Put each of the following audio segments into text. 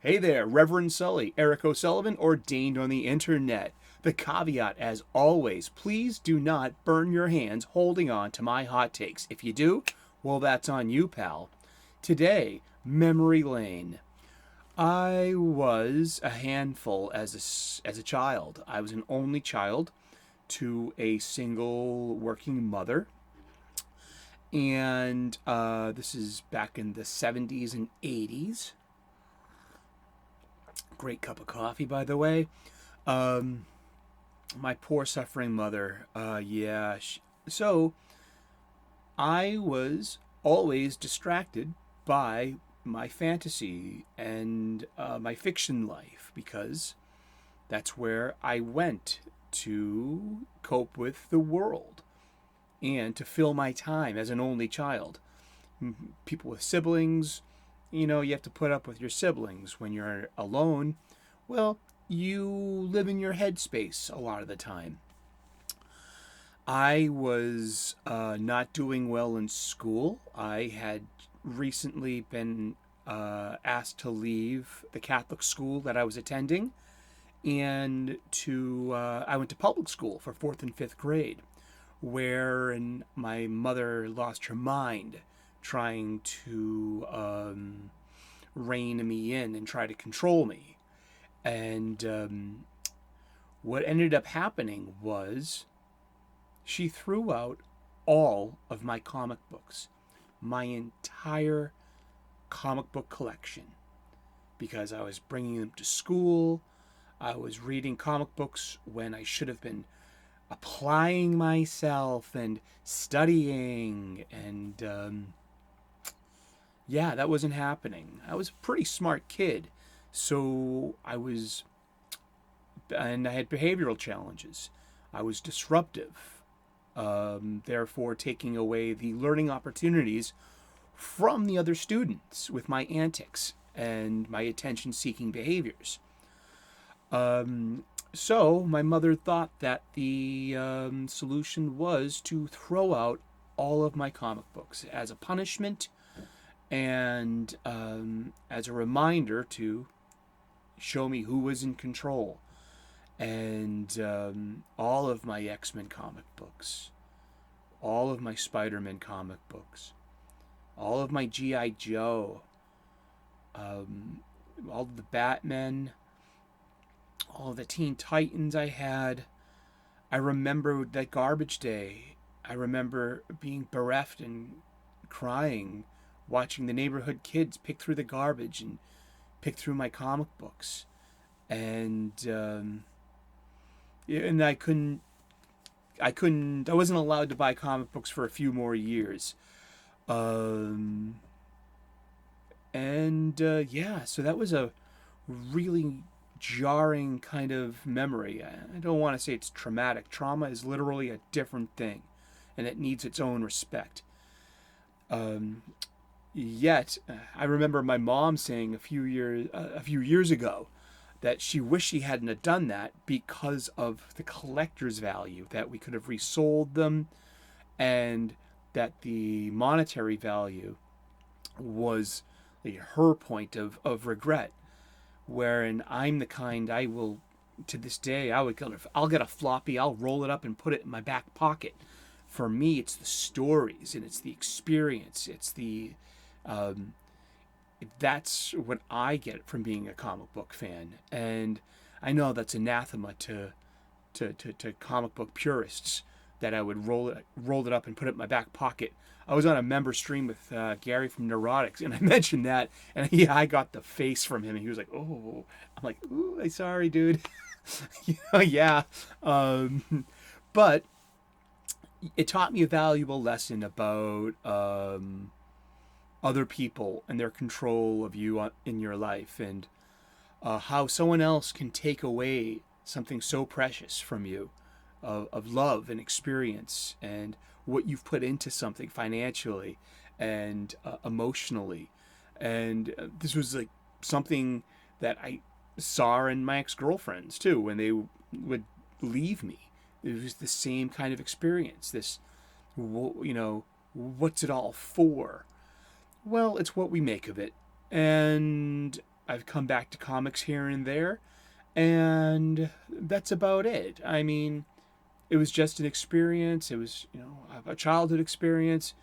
Hey there, Reverend Sully, Eric O'Sullivan, ordained on the internet. The caveat, as always, please do not burn your hands holding on to my hot takes. If you do, well, that's on you, pal. Today, memory lane. I was a handful as a child. I was an only child to a single working mother. And this is back in the 70s and 80s. Great cup of coffee, by the way. Um, my poor suffering mother. So I was always distracted by my fantasy and my fiction life because that's where I went to cope with the world and to fill my time as an only child. People with siblings, you have to put up with your siblings. When you're alone, well, you live in your headspace a lot of the time. I was not doing well in school. I had recently been asked to leave the Catholic school that I was attending, and I went to public school for fourth and fifth grade, where my mother lost her mind trying to rein me in and try to control me. And what ended up happening was she threw out all of my comic books, my entire comic book collection, because I was bringing them to school. I was reading comic books when I should have been applying myself and studying. And yeah, that wasn't happening. I was a pretty smart kid. So and I had behavioral challenges. I was disruptive, therefore taking away the learning opportunities from the other students with my antics and my attention seeking behaviors. So my mother thought that the solution was to throw out all of my comic books as a punishment and as a reminder to show me who was in control. And all of my X-Men comic books, all of my Spider-Man comic books, all of my G.I. Joe, all of the Batmen, all of the Teen Titans I had. I remember that garbage day. I remember being bereft and crying, watching the neighborhood kids pick through the garbage and pick through my comic books. And I wasn't allowed to buy comic books for a few more years. Yeah, so that was a really jarring kind of memory. I don't want to say it's traumatic. Trauma is literally a different thing, and it needs its own respect. Yet, I remember my mom saying a few years ago that she wished she hadn't have done that because of the collector's value, that we could have resold them, and that the monetary value was her point of regret. Wherein I'm the kind, I will, to this day, I'll get a floppy, I'll roll it up and put it in my back pocket. For me, it's the stories and it's the experience. It's that's what I get from being a comic book fan. And I know that's anathema to comic book purists, that I would roll it up and put it in my back pocket. I was on a member stream with Gary from Neurotics, and I mentioned that, and I got the face from him, and he was like, "Oh," I'm like, "Ooh, I'm sorry, dude." Yeah, but it taught me a valuable lesson about other people and their control of you in your life, and how someone else can take away something so precious from you, of love and experience and what you've put into something financially and emotionally. And this was like something that I saw in my ex-girlfriends too when they would leave me. It was the same kind of experience. What's it all for? Well, it's what we make of it. And I've come back to comics here and there, and that's about it. I mean, it was just an experience. It was, a childhood experience,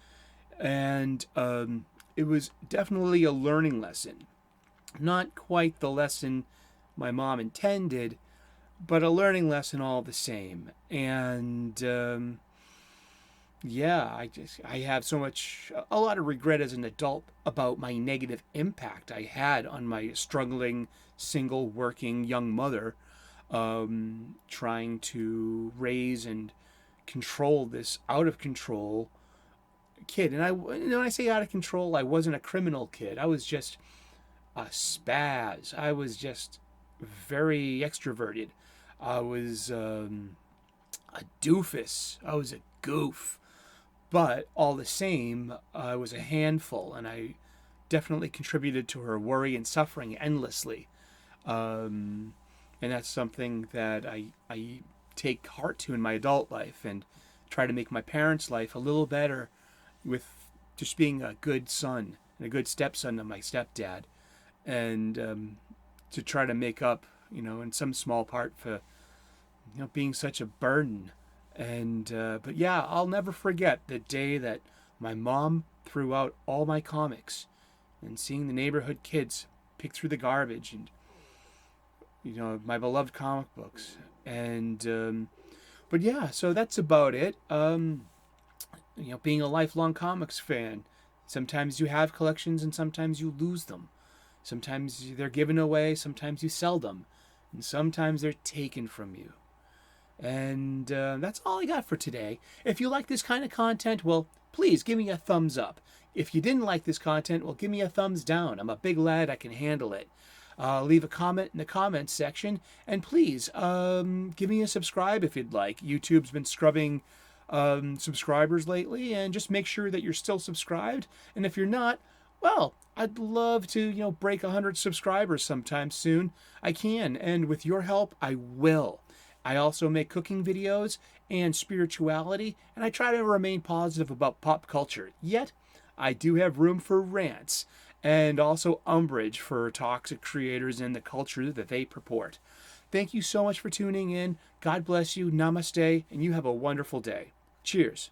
and it was definitely a learning lesson. Not quite the lesson my mom intended, but a learning lesson all the same. And yeah, I have a lot of regret as an adult about my negative impact I had on my struggling, single, working young mother, trying to raise and control this out of control kid. And when I say out of control, I wasn't a criminal kid. I was just a spaz. I was just very extroverted. I was a doofus. I was a goof. But all the same, I was a handful, and I definitely contributed to her worry and suffering endlessly. And that's something that I take heart to in my adult life, and try to make my parents' life a little better with just being a good son and a good stepson to my stepdad, and to try to make up, in some small part for, being such a burden. And but yeah, I'll never forget the day that my mom threw out all my comics, and seeing the neighborhood kids pick through the garbage, and my beloved comic books. And but yeah, so that's about it. Being a lifelong comics fan, sometimes you have collections and sometimes you lose them. Sometimes they're given away, sometimes you sell them, and sometimes they're taken from you. And that's all I got for today. If you like this kind of content, well, please give me a thumbs up. If you didn't like this content, well, give me a thumbs down. I'm a big lad, I can handle it. Leave a comment in the comments section, and please give me a subscribe if you'd like. YouTube's been scrubbing subscribers lately, and just make sure that you're still subscribed. And if you're not, well, I'd love to, break 100 subscribers sometime soon. I can, and with your help, I will. I also make cooking videos and spirituality, and I try to remain positive about pop culture. Yet, I do have room for rants, and also umbrage for toxic creators and the culture that they purport. Thank you so much for tuning in. God bless you. Namaste, and you have a wonderful day. Cheers.